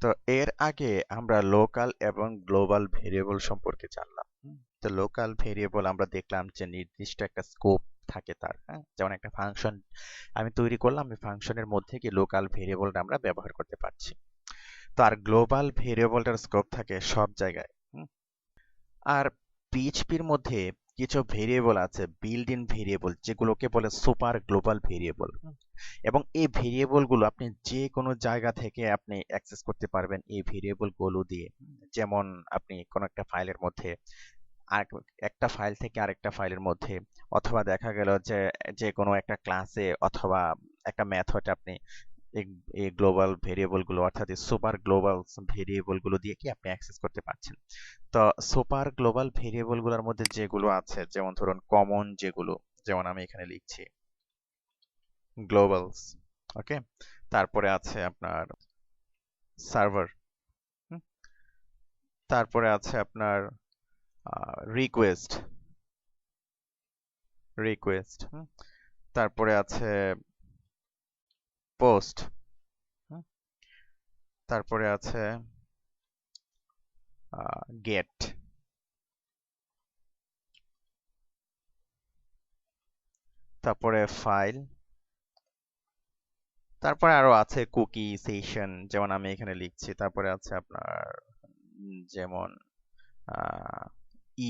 তো এর আগে আমরা লোকাল এবং গ্লোবাল ভেরিয়েবল সম্পর্কে জানলাম। তো লোকাল ভেরিয়েবল আমরা দেখলাম যে নির্দিষ্ট একটা স্কোপ থাকে তার, হ্যাঁ, যেমন একটা ফাংশন আমি তৈরি করলাম, এই ফাংশনের মধ্যে কি লোকাল ভেরিয়েবলটা আমরা ব্যবহার করতে পারছি। তো আর গ্লোবাল ভেরিয়েবলটার স্কোপ থাকে সব জায়গায়। আর পিএইচপির মধ্যে কিছু ভেরিয়েবল আছে, বিল্ড ইন ভেরিয়েবল, যেগুলোকে বলে সুপার গ্লোবাল ভেরিয়েবল। এবং এই ভেরিয়েবলগুলো আপনি যে কোনো জায়গা থেকে আপনি অ্যাক্সেস করতে পারবেন এই ভেরিয়েবলগুলো দিয়ে। যেমন আপনি কোনো একটা ফাইলের মধ্যে আর একটা ফাইল থেকে আরেকটা ফাইলের মধ্যে, অথবা দেখা গেল যে যে কোনো একটা ক্লাসে অথবা একটা মেথডে আপনি এই এই গ্লোবাল ভেরিয়েবলগুলো অর্থাৎ সুপার গ্লোবাল ভেরিয়েবলগুলো দিয়ে কি আপনি অ্যাক্সেস করতে পারছেন। তো সুপার গ্লোবাল ভেরিয়েবলগুলোর মধ্যে যেগুলো আছে, যেমন ধরুন কমন যেগুলো, যেমন আমি এখানে লিখছি গ্লোবালস, ওকে। তারপরে আছে আপনার সার্ভার, তারপরে আছে আপনার রিকোয়েস্ট, রিকোয়েস্ট, তারপরে আছে পোস্ট, তারপরে আছে গেট, তারপরে ফাইল, তারপরে আরো আছে কুকি, সেশন, যেমন আমি এখানে লিখছি। তারপরে আছে আপনার যেমন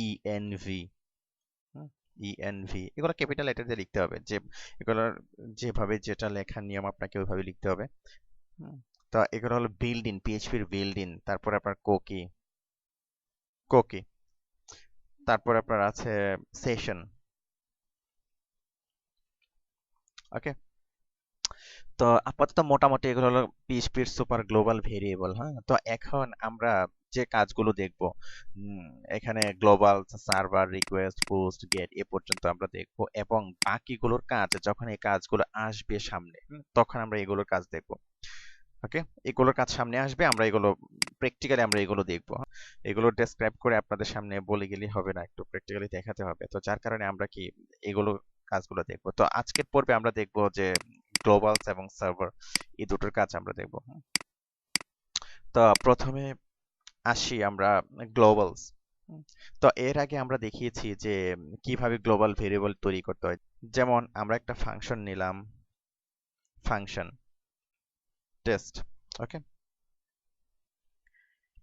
ইএনভি, ইএনভি, এগুলো ক্যাপিটাল লেটার দিয়ে লিখতে হবে, যে এগুলোর যেভাবে যেটা লেখার নিয়ম আপনাকে ওইভাবে লিখতে হবে। তো এগুলো হলো বিল্ড ইন, পিএইচপির বিল্ড ইন। তারপরে আপনার কোকি, কোকি, তারপর আপনার আছে সেশন, ওকে। তো আপাতত মোটামুটি এগুলো হলো পিএইচপির সুপার গ্লোবাল ভেরিয়েবল। হ্যাঁ, তো এখন আমরা যে কাজগুলো দেখব, এখানে global, server, request, post, gate এ পর্যন্ত আমরা দেখব, এবং বাকিগুলোর কাজ যখন এই কাজগুলো আসবে সামনে, তখন আমরা এগুলোর কাজ দেখব। ওকে, এগুলোর কাজ সামনে আসবে, আমরা এগুলো প্র্যাকটিক্যালি আমরা এগুলো দেখব। এগুলো ডেসক্রাইব করে আপনাদের সামনে বলে গেলেই হবে না, একটু প্র্যাকটিক্যালি দেখাতে হবে। তো যার কারণে আমরা কি এগুলো কাজগুলো দেখব। তো আজকের পর্বে আমরা দেখব যে গ্লোবালস এবং সার্ভার, এই দুটোর কাজ আমরা দেখব। তো প্রথমে আসি আমরা গ্লোবালস। তো এর আগে আমরা দেখিয়েছি যে কিভাবে গ্লোবাল ভেরিয়েবল তৈরি করতে হয়। যেমন আমরা একটা ফাংশন নিলাম, ফাংশন টেস্ট, ওকে,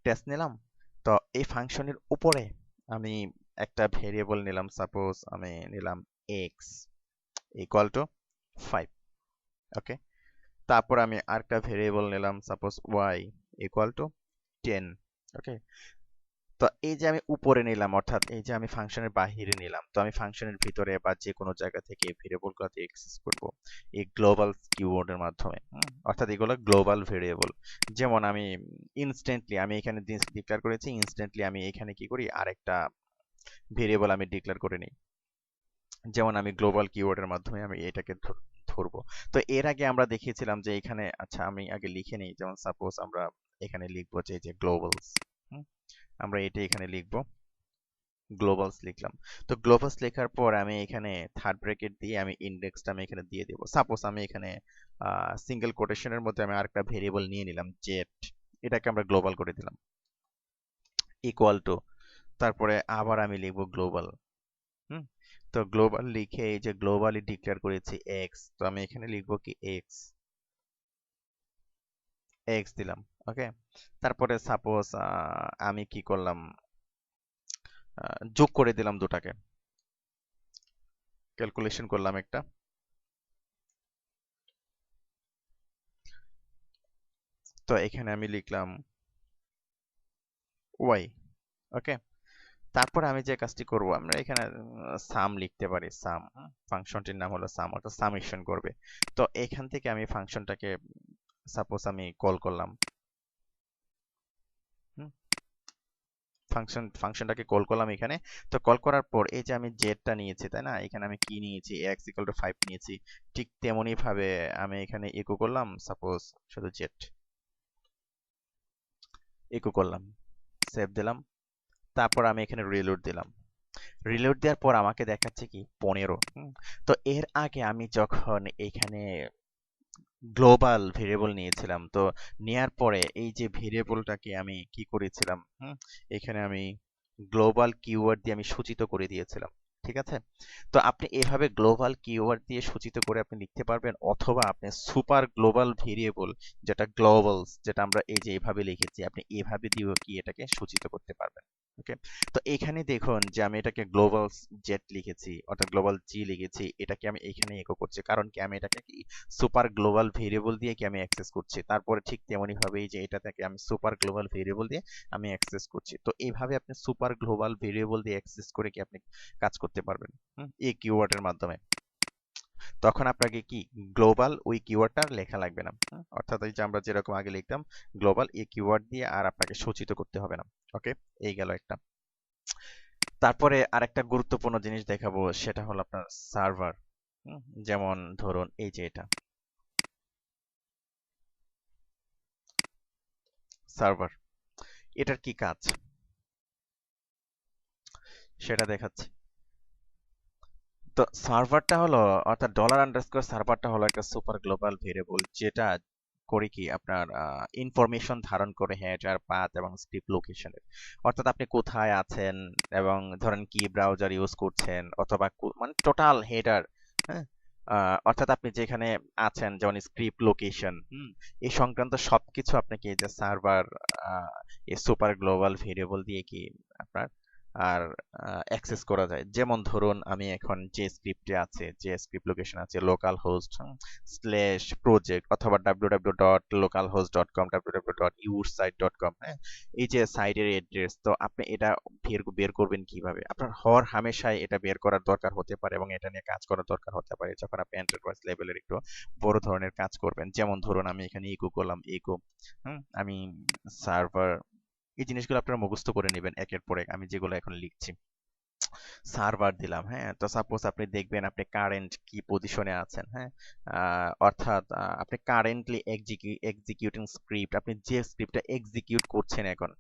টেস্ট নিলাম। তো এই ফাংশনের উপরে আমি একটা ভেরিয়েবল নিলাম, সাপোজ আমি নিলাম এক্স ইকুয়াল টু 5, ওকে। তারপর আমি আরেকটা ভেরিয়েবল নিলাম, সাপোজ ওয়াই ইকুয়াল টু 10, ওকে। তো এই যে আমি উপরে নিলাম, অর্থাৎ এই যে আমি ফাংশনের বাহিরে নিলাম, তো আমি ফাংশনের ভিতরে বা যে কোনো জায়গা থেকে এই ভেরিয়েবলগুলোতে অ্যাক্সেস করব এই গ্লোবাল কিওয়ার্ডের মাধ্যমে। অর্থাৎ এগুলো গ্লোবাল ভেরিয়েবল। যেমন আমি ইনস্ট্যান্টলি আমি এখানে ডিক্লেয়ার করেছি, ইনস্ট্যান্টলি আমি এখানে কি করি আরেকটা ভেরিয়েবল আমি ডিক্লেয়ার করে নিই। যেমন আমি গ্লোবাল কিওয়ার্ডের মাধ্যমে আমি এটাকে ধরবো। তো এর আগে আমরা দেখিয়েছিলাম যে এখানে, আচ্ছা আমি আগে লিখে নিই, যেমন সাপোজ আমরা এখানে লিখবো যে গ্লোবালস, আমরা এটা এখানে লিখবো, গ্লোবালস লিখলাম। তো গ্লোবালস লেখার পর আমি এখানে থার্ড ব্র্যাকেট দিয়ে আমি ইন্ডেক্সটা আমি এখানে দিয়ে দেবো। সাপোজ আমি এখানে সিঙ্গেল কোটেশনের মধ্যে আমি আরেকটা ভেরিয়েবল নিয়ে নিলাম জেট, এটাকে আমরা গ্লোবাল করে দিলাম, ইকুয়াল টু, তারপরে আবার আমি লিখবো গ্লোবাল। হুম, তো গ্লোবাল লিখে এই যে গ্লোবালি ডিক্লেয়ার করেছি এক্স, তো আমি এখানে লিখবো কি এক্স, এক্স দিলাম, ওকে। তারপরে সাপোজ আমি কি করলাম, যোগ করে দিলাম দুটাকে, ক্যালকুলেশন করলাম একটা। তো এখানে আমি লিখলাম ওয়াই, ওকে। তারপর আমি যে কাজটি করব, আমরা এখানে সাম লিখতে পারি, সাম, ফাংশনটির নাম হলো সাম, অর্থাৎ সামেশন করবে। তো এখান থেকে আমি ফাংশনটাকে সাপোজ আমি কল করলাম, ফাংশনটাকে কল করলাম এখানে। তো কল করার পর এই যে আমি জেডটা নিয়েছি, তাই না, এখানে আমি কি নিয়েছি, এক্স ইকুয়াল টু 5 নিয়েছি, ঠিক তেমনি ভাবে আমি এখানে ইকো করলাম, সাপোজ শুধু জেড ইকো করলাম, সেভ দিলাম। তারপর আমি এখানে রিলোড দিলাম, রিলোড দেওয়ার পর আমাকে দেখাচ্ছে কি 15। তো এর আগে আমি যখন এখানে গ্লোবাল ভেরিয়েবল নিয়েছিলাম। তো নেয়ার পরে এই যে ভেরিয়েবলটাকে আমি কি করেছিলাম, এখানে আমি গ্লোবাল কিওয়ার্ড দিয়ে আমি সূচিত করে দিয়েছিলাম। ঠিক আছে? তো আপনি এভাবে গ্লোবাল কিওয়ার্ড দিয়ে সূচিত করে আপনি লিখতে পারবেন, অথবা আপনি সুপার গ্লোবাল ভেরিয়েবল, যেটা গ্লোবালস, যেটা আমরা এই যে এভাবে লিখেছি, আপনি এভাবে দিয়েও কি এটাকে সূচিত করতে পারবেন। ওকে, তো এখানে দেখুন যে আমি এটাকে গ্লোবাল জেড লিখেছি, অর্থাৎ গ্লোবাল জি লিখেছি, এটাকে আমি এখানে ইকো করছি, কারণ কি আমি এটাকে কি সুপার গ্লোবাল ভেরিয়েবল দিয়ে কি আমি অ্যাক্সেস করছি। তারপরে ঠিক তেমনি ভাবে এই যে এটা থেকে আমি সুপার গ্লোবাল ভেরিয়েবল দিয়ে আমি অ্যাক্সেস করছি। তো এইভাবে আপনি সুপার গ্লোবাল ভেরিয়েবল দিয়ে অ্যাক্সেস করে কি আপনি কাজ করতে পারবেন এই কিওয়ার্ডের মাধ্যমে। তখন আপনাকে কি গ্লোবাল ওই কিওয়ার্ডটা লেখা লাগবে না। অর্থাৎ এই যে আমরা যেরকম আগে লিখতাম গ্লোবাল, এই কিওয়ার্ড দিয়ে আর আপনাকে সূচিত করতে হবে না। ওকে, এই গেল একটা। তারপরে আরেকটা গুরুত্বপূর্ণ জিনিস দেখাবো, সেটা হলো আপনার সার্ভার। যেমন ধরুন এই যে এটা সার্ভার, এটার কি কাজ সেটা দেখাচ্ছি। তো সার্ভারটা হলো, অর্থাৎ $_ সার্ভারটা হলো একটা সুপার গ্লোবাল ভেরিয়েবল, যেটা করে কি আপনার ইনফরমেশন ধারণ করে হেডার, পাথ এবং স্ক্রিপ্ট লোকেশনের। অর্থাৎ আপনি কোথায় আছেন এবং ধরেন কি ব্রাউজার ইউজ করছেন, অথবা মানে টোটাল হেডার, হ্যাঁ, অর্থাৎ আপনি যেখানে আছেন, যেমন স্ক্রিপ্ট লোকেশন, এই সংক্রান্ত সবকিছু আপনাকে এই যে সার্ভার, এই সুপার গ্লোবাল ভেরিয়েবল দিয়ে কি আপনার আর অ্যাক্সেস করা যায়। যেমন ধরুন আমি এখন যে স্ক্রিপ্টে আছে, যে স্ক্রিপ্ট লোকেশন আছে লোকাল হোস্ট স্ল্যাশ প্রজেক্ট, অথবা www.localhost.com, www.yoursite.com, হ্যাঁ, এই যে সাইটের অ্যাড্রেস। তো আপনি এটা বের করবেন কিভাবে? আপনার হর হামেশাই এটা বের করার দরকার হতে পারে, এবং এটা নিয়ে কাজ করার দরকার হতে পারে যখন আপনি এন্টারপ্রাইজ লেভেলের একটু বড় ধরনের কাজ করবেন। যেমন ধরুন আমি এখানে ইকো করলাম, ইকো আমি সার্ভার, এই জিনিসগুলো আপনারা মুখস্থ করে নেবেন একের পর এক, আমি যেগুলো এখন লিখছি। সার্ভার দিলাম, হ্যাঁ, তো সাপোজ আপনি দেখবেন আপনি কারেন্ট কি পজিশনে আছেন, হ্যাঁ, অর্থাৎ আপনি কারেন্টলি এক্সিকিউটিং স্ক্রিপ্ট, আপনি যে স্ক্রিপ্টটা এক্সিকিউট করছেন এখন,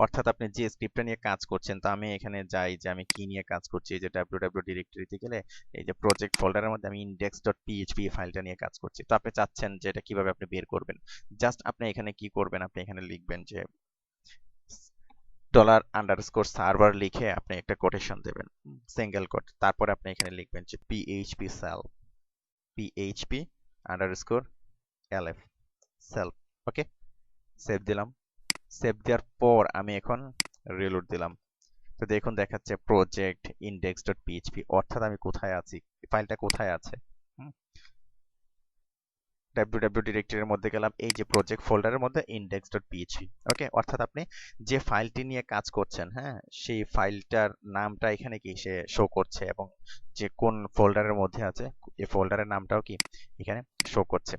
অর্থাৎ আপনি যে স্ক্রিপ্টটা নিয়ে কাজ করছেন। তো আমি এখানে যাই যে আমি কি নিয়ে কাজ করছি, এই যে www ডিরেক্টরিতে গেলে এই যে প্রজেক্ট ফোল্ডারের মধ্যে আমি index.php ফাইলটা নিয়ে কাজ করছি। তো আপনি চাচ্ছেন যে এটা কিভাবে আপনি বের করবেন। জাস্ট আপনি এখানে কি করবেন, আপনি এখানে লিখবেন যে $_ সার্ভার লিখে আপনি একটা কোটেশন দেবেন, সিঙ্গেল কোট। তারপরে আপনি এখানে লিখবেন যে php_self ওকে, সেভ দিলাম। সেভ দেওয়ার পর আমি এখন রিলোড দিলাম। তো দেখুন দেখাচ্ছে প্রজেক্ট index.php, অর্থাৎ আমি কোথায় আছি, ফাইলটা কোথায় আছে। www ডিরেক্টরির মধ্যে গেলাম, এই যে প্রজেক্ট ফোল্ডারের মধ্যে index.php। ওকে, অর্থাৎ আপনি যে ফাইলটি নিয়ে কাজ করছেন, হ্যাঁ, সেই ফাইলটার নামটা এখানে কি সে শো করছে, এবং যে কোন ফোল্ডারের মধ্যে আছে এই ফোল্ডারের নামটাও কি এখানে শো করছে।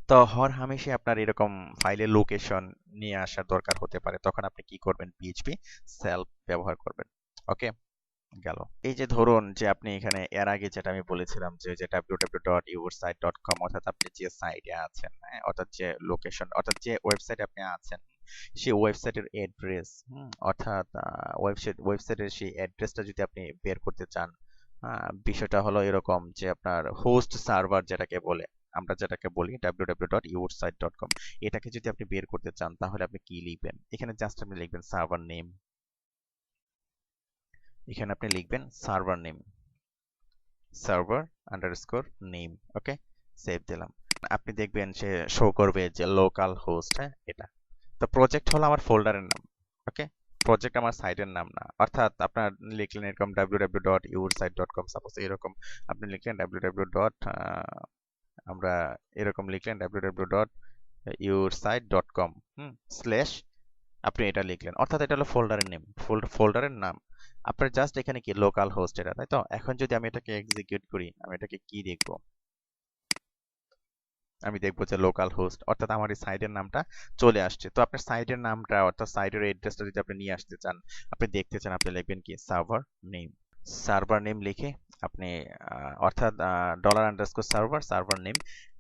তো হর হামেশা আপনার এরকম ফাইলের লোকেশন নিয়ে আসার দরকার হতে পারে, তখন আপনি কি করবেন, পিএইচপি সেলফ ব্যবহার করবেন। ওকে, গেল। এই যে ধরুন যে আপনি এখানে এর আগে যেটা আমি বলেছিলাম যে www.yoursite.com, অর্থাৎ আপনি যে সাইটে আছেন, হ্যাঁ, অর্থাৎ যে লোকেশন, অর্থাৎ যে ওয়েবসাইটে আপনি আছেন, সেই ওয়েবসাইটের অ্যাড্রেস, অর্থাৎ ওয়েবসাইটের সেই অ্যাড্রেসটা যদি আপনি বের করতে চান, বিষয়টা হলো এরকম যে আপনার হোস্ট সার্ভার যেটাকে বলে, আমরা যেটাকে বলি www.yoursite.com, এটাকে যদি আপনি বের করতে চান তাহলে আপনি কি লিখবেন, এখানে জাস্ট আপনি লিখবেন সার্ভার নেম, এখানে আপনি লিখবেন সার্ভার_নেম। ওকে, সেভ দিলাম। আপনি দেখবেন সে শো করবে যে লোকাল হোস্ট, হ্যাঁ, এটা। তো প্রজেক্ট হলো আমার ফোল্ডারের নাম। ওকে, প্রজেক্ট আমার সাইটের নাম না। অর্থাৎ আপনার লিখলেন এরকম www.yoursite.com, সাপোজ এরকম আপনি লিখলেন www. আমরা এরকম লিখলেন www.yoursite.com স্ল্যাশ, আপনি এটা লিখলেন, অর্থাৎ এটা হলো ফোল্ডারের নেম, ফোল্ডারের নাম। আপনার জাস্ট এখানে কি লোকাল হোস্ট এটা, তাই তো? এখন যদি আমি এটাকে এক্সিকিউট করি, আমি এটাকে কি দেখবো, আমি দেখবো যে লোকাল হোস্ট, অর্থাৎ আমার এই সাইটের নামটা চলে আসছে। তো আপনার সাইটের নামটা, অর্থাৎ সাইটের অ্যাড্রেসটা যদি আপনি নিয়ে আসতে চান, আপনি দেখতে চান, আপনি লিখবেন কি সার্ভার নেম লিখে আপনি অর্থাৎ $_সার্ভার নেম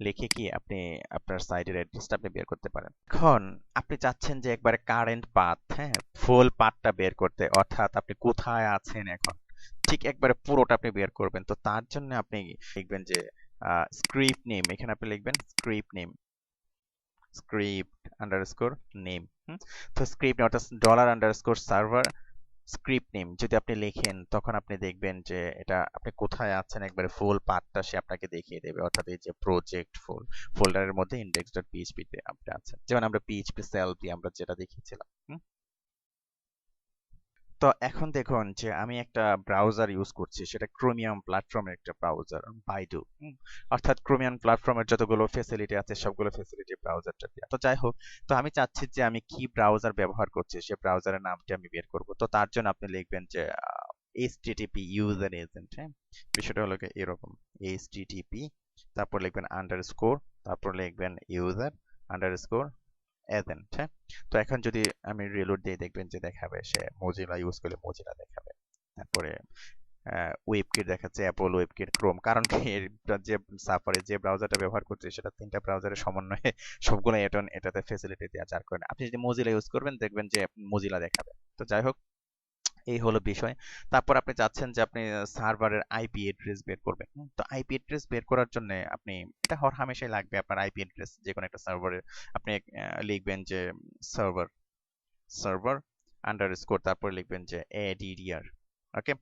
লিখে কি আপনি আপনার সাইটের অ্যাড্রেসটা আপনি বের করতে পারেন। এখন আপনি চাচ্ছেন যে একবারে কারেন্ট পাথ, হ্যাঁ, ফুল পাথটা বের করতে, অর্থাৎ আপনি কোথায় আছেন এখন ঠিক একবারে পুরোটা আপনি বের করবেন। তো তার জন্য আপনি লিখবেন যে স্ক্রিপ্ট নেম, এখানে আপনি লিখবেন স্ক্রিপ্ট আন্ডারস্কোর নেম। তো স্ক্রিপ্ট অর্থাৎ $_সার্ভার স্ক্রিপ্ট নেম যদি আপনি লেখেন, তখন আপনি দেখবেন যে এটা আপনি কোথায় আছেন একবারে ফুল পাথটা সে আপনাকে দেখিয়ে দেবে। অর্থাৎ এই যে প্রজেক্ট ফোল্ডারের মধ্যে index.php তে আপনি আছেন, যেমন আমরা PHP self আমরা যেটা দেখিয়েছিলাম। তো এখন দেখুন যে আমি একটা ব্রাউজার ইউজ করছি, সেটা ক্রোমিয়াম প্ল্যাটফর্মের একটা ব্রাউজার, বাইডু। অর্থাৎ ক্রোমিয়াম প্ল্যাটফর্মের যতগুলো ফ্যাসিলিটি আছে সবগুলো ফ্যাসিলিটি ব্রাউজারটা দিয়ে। তো যাই হোক, তো আমি চাচ্ছি যে আমি কি ব্রাউজার ব্যবহার করছি সে ব্রাউজারের নামটি আমি বের করব। তো তার জন্য আপনি লিখবেন যে HTTP ইউজার এজেন্ট। হ্যাঁ, বিষয়টা হলো এরকম, HTTP তারপর লিখবেন আন্ডারস্কোর, তারপর লিখবেন ইউজার আন্ডারস্কোর এজেন্ট। হ্যাঁ, তো এখন যদি আমি রিলোড দিয়ে দেখবেন যে দেখাবে সে মজিলা ইউজ করলে মজিলা দেখাবে। তারপরে ওয়েবকিট দেখাচ্ছে, অ্যাপল ওয়েবকিট, ক্রোম। কারণ কি যে সাফারি যে ব্রাউজারটা ব্যবহার করছে সেটা 3টা ব্রাউজারের সমন্বয়ে সবগুলো এটাতে ফ্যাসিলিটি দেওয়া, যার কারণে আপনি যদি মজিলা ইউজ করবেন দেখবেন যে মজিলা দেখাবে। তো যাই হোক, এই হলো বিষয়। তারপর আপনি চাচ্ছেন যে আপনি সার্ভারের আইপি অ্যাড্রেস বের করবেন। তো আইপি অ্যাড্রেস বের করার জন্য আপনি এটা হরহামেশাই লাগবে আপনার আইপি অ্যাড্রেস যে কোনো একটা সার্ভারের। আপনি লিখবেন যে সার্ভার সার্ভার আন্ডারস্কোর, তারপর লিখবেন যে ADDR। ওকে,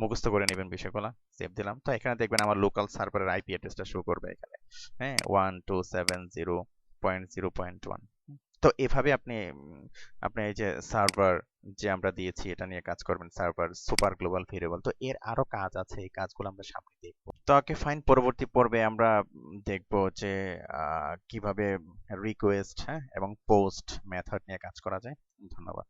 মুখস্থ করে নেবেন বিষয়গুলো। সেভ দিলাম। তো এখানে দেখবেন আমার লোকাল সার্ভারের আইপি অ্যাড্রেসটা শো করবে এখানে। হ্যাঁ, 127.0.1। তো এভাবে আপনি আপনি এই যে সার্ভার যে আমরা দিয়েছি এটা নিয়ে কাজ করবেন, সার্ভার সুপার গ্লোবাল ভেরিয়েবল। তো এর আরো কাজ আছে, এই কাজগুলো আমরা সামনে দেখব। তো ওকে ফাইন, পরবর্তী পর্বে আমরা দেখব যে কিভাবে রিকোয়েস্ট, হ্যাঁ, এবং পোস্ট মেথড নিয়ে কাজ করা যায়। ধন্যবাদ।